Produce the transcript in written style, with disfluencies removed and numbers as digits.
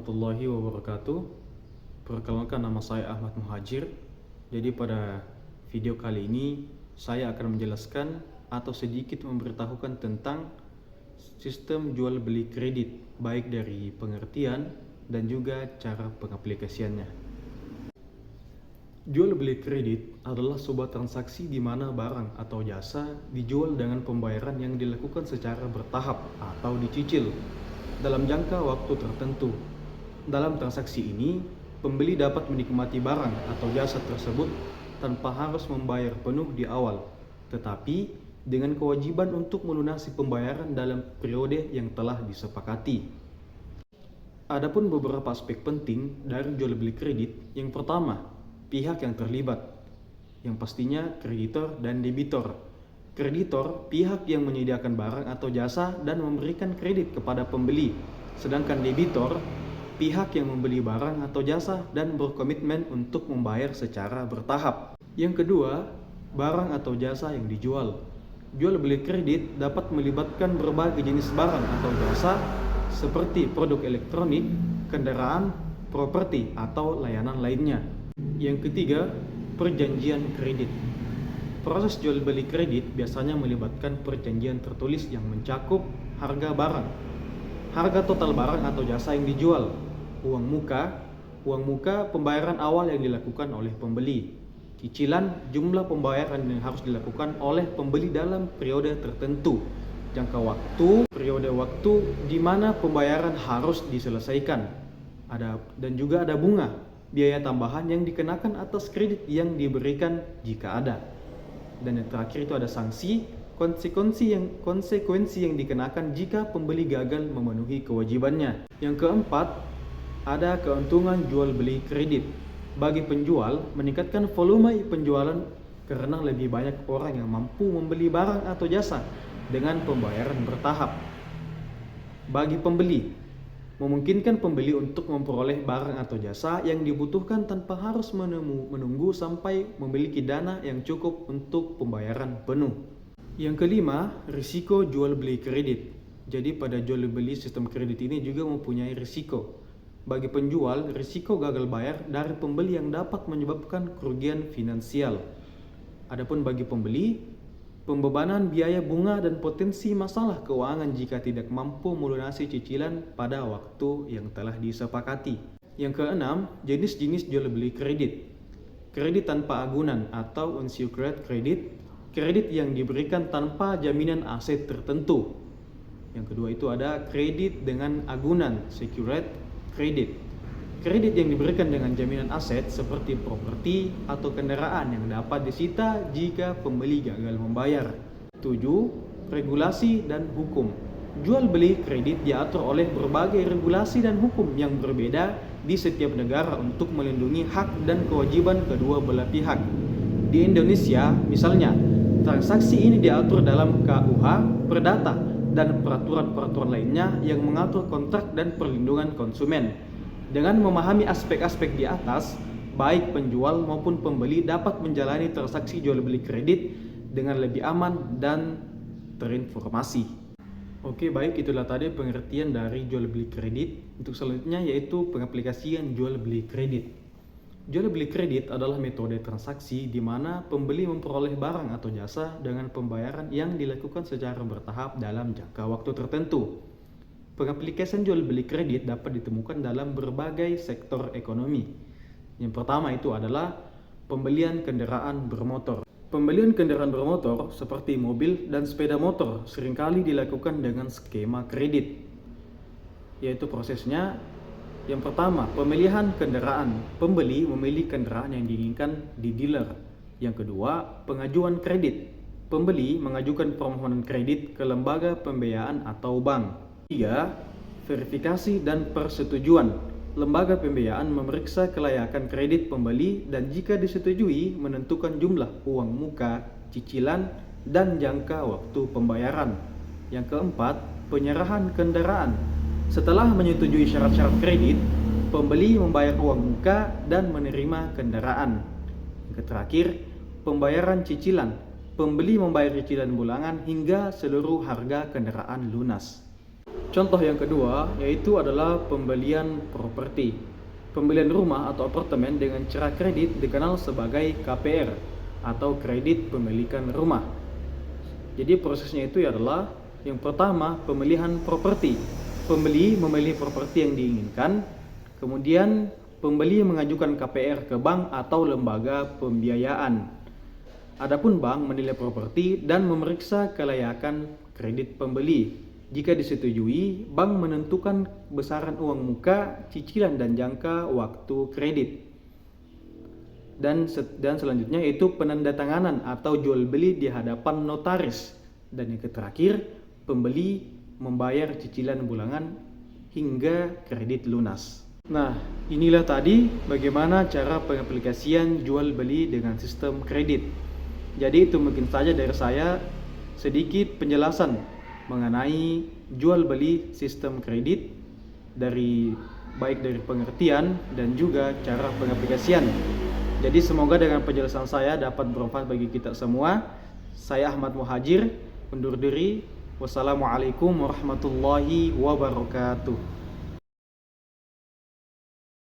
warahmatullahi wabarakatuh. Perkenalkan, nama saya Ahmad Muhajir. Jadi pada video kali ini saya akan menjelaskan atau sedikit memberitahukan tentang sistem jual beli kredit, baik dari pengertian dan juga cara pengaplikasiannya. Jual beli kredit adalah sebuah transaksi di mana barang atau jasa dijual dengan pembayaran yang dilakukan secara bertahap atau dicicil dalam jangka waktu tertentu. Dalam transaksi ini, pembeli dapat menikmati barang atau jasa tersebut tanpa harus membayar penuh di awal, tetapi dengan kewajiban untuk melunasi pembayaran dalam periode yang telah disepakati. Adapun beberapa aspek penting dari jual beli kredit. Yang pertama, pihak yang terlibat, yang pastinya kreditor dan debitor. Kreditor, pihak yang menyediakan barang atau jasa dan memberikan kredit kepada pembeli. Sedangkan debitor, pihak yang membeli barang atau jasa dan berkomitmen untuk membayar secara bertahap. Yang kedua, barang atau jasa yang dijual. Jual beli kredit dapat melibatkan berbagai jenis barang atau jasa seperti produk elektronik, kendaraan, properti, atau layanan lainnya. Yang ketiga, perjanjian kredit. Proses jual beli kredit biasanya melibatkan perjanjian tertulis yang mencakup harga barang, harga total barang atau jasa yang dijual, uang muka pembayaran awal yang dilakukan oleh pembeli, cicilan, jumlah pembayaran yang harus dilakukan oleh pembeli dalam periode tertentu, jangka waktu, periode waktu di mana pembayaran harus diselesaikan, dan juga ada bunga, biaya tambahan yang dikenakan atas kredit yang diberikan jika ada. Dan yang terakhir itu ada sanksi, konsekuensi yang dikenakan jika pembeli gagal memenuhi kewajibannya. Yang keempat, ada keuntungan jual beli kredit. Bagi penjual, meningkatkan volume penjualan karena lebih banyak orang yang mampu membeli barang atau jasa dengan pembayaran bertahap. Bagi pembeli, memungkinkan pembeli untuk memperoleh barang atau jasa yang dibutuhkan tanpa harus menunggu sampai memiliki dana yang cukup untuk pembayaran penuh. Yang kelima, risiko jual beli kredit. Jadi pada jual beli sistem kredit ini juga mempunyai risiko. Bagi penjual, risiko gagal bayar dari pembeli yang dapat menyebabkan kerugian finansial. Adapun bagi pembeli, pembebanan biaya bunga dan potensi masalah keuangan jika tidak mampu melunasi cicilan pada waktu yang telah disepakati. Yang keenam, jenis-jenis jual beli kredit. Kredit tanpa agunan atau unsecured credit, kredit yang diberikan tanpa jaminan aset tertentu. Yang kedua itu ada kredit dengan agunan, secured credit. Kredit yang diberikan dengan jaminan aset seperti properti atau kendaraan yang dapat disita jika pembeli gagal membayar. 7. Regulasi dan hukum. Jual beli kredit diatur oleh berbagai regulasi dan hukum yang berbeda di setiap negara untuk melindungi hak dan kewajiban kedua belah pihak. Di Indonesia, misalnya, transaksi ini diatur dalam KUH, Perdata, dan peraturan-peraturan lainnya yang mengatur kontrak dan perlindungan konsumen. Dengan memahami aspek-aspek di atas, baik penjual maupun pembeli dapat menjalani transaksi jual beli kredit dengan lebih aman dan terinformasi. Oke, baik, itulah tadi pengertian dari jual beli kredit. Untuk selanjutnya yaitu pengaplikasian jual beli kredit. Jual beli kredit adalah metode transaksi di mana pembeli memperoleh barang atau jasa dengan pembayaran yang dilakukan secara bertahap dalam jangka waktu tertentu. Pengaplikasian jual beli kredit dapat ditemukan dalam berbagai sektor ekonomi. Yang pertama itu adalah pembelian kendaraan bermotor. Pembelian kendaraan bermotor seperti mobil dan sepeda motor seringkali dilakukan dengan skema kredit. Yaitu prosesnya, yang pertama, pemilihan kendaraan. Pembeli memilih kendaraan yang diinginkan di dealer. Yang kedua, pengajuan kredit. Pembeli mengajukan permohonan kredit ke lembaga pembiayaan atau bank. 3. Verifikasi dan persetujuan. Lembaga pembiayaan memeriksa kelayakan kredit pembeli dan jika disetujui menentukan jumlah uang muka, cicilan, dan jangka waktu pembayaran. Yang keempat, penyerahan kendaraan. Setelah menyetujui syarat-syarat kredit, pembeli membayar uang muka dan menerima kendaraan. Yang terakhir, pembayaran cicilan. Pembeli membayar cicilan bulangan hingga seluruh harga kendaraan lunas. Contoh yang kedua yaitu adalah pembelian properti. Pembelian rumah atau apartemen dengan cara kredit dikenal sebagai KPR atau kredit pemilikan rumah. Jadi prosesnya itu adalah yang pertama pemilihan properti. Pembeli memilih properti yang diinginkan, kemudian pembeli mengajukan KPR ke bank atau lembaga pembiayaan. Adapun bank menilai properti dan memeriksa kelayakan kredit pembeli. Jika disetujui, bank menentukan besaran uang muka, cicilan dan jangka waktu kredit. Dan selanjutnya yaitu penandatanganan atau jual beli di hadapan notaris. Dan yang terakhir, pembeli membayar cicilan bulanan hingga kredit lunas. Nah, inilah tadi bagaimana cara pengaplikasian jual beli dengan sistem kredit. Jadi itu mungkin saja dari saya sedikit penjelasan mengenai jual beli sistem kredit baik dari pengertian dan juga cara pengaplikasian. Jadi semoga dengan penjelasan saya dapat bermanfaat bagi kita semua. Saya Ahmad Muhajir undur diri. Wassalamualaikum warahmatullahi wabarakatuh.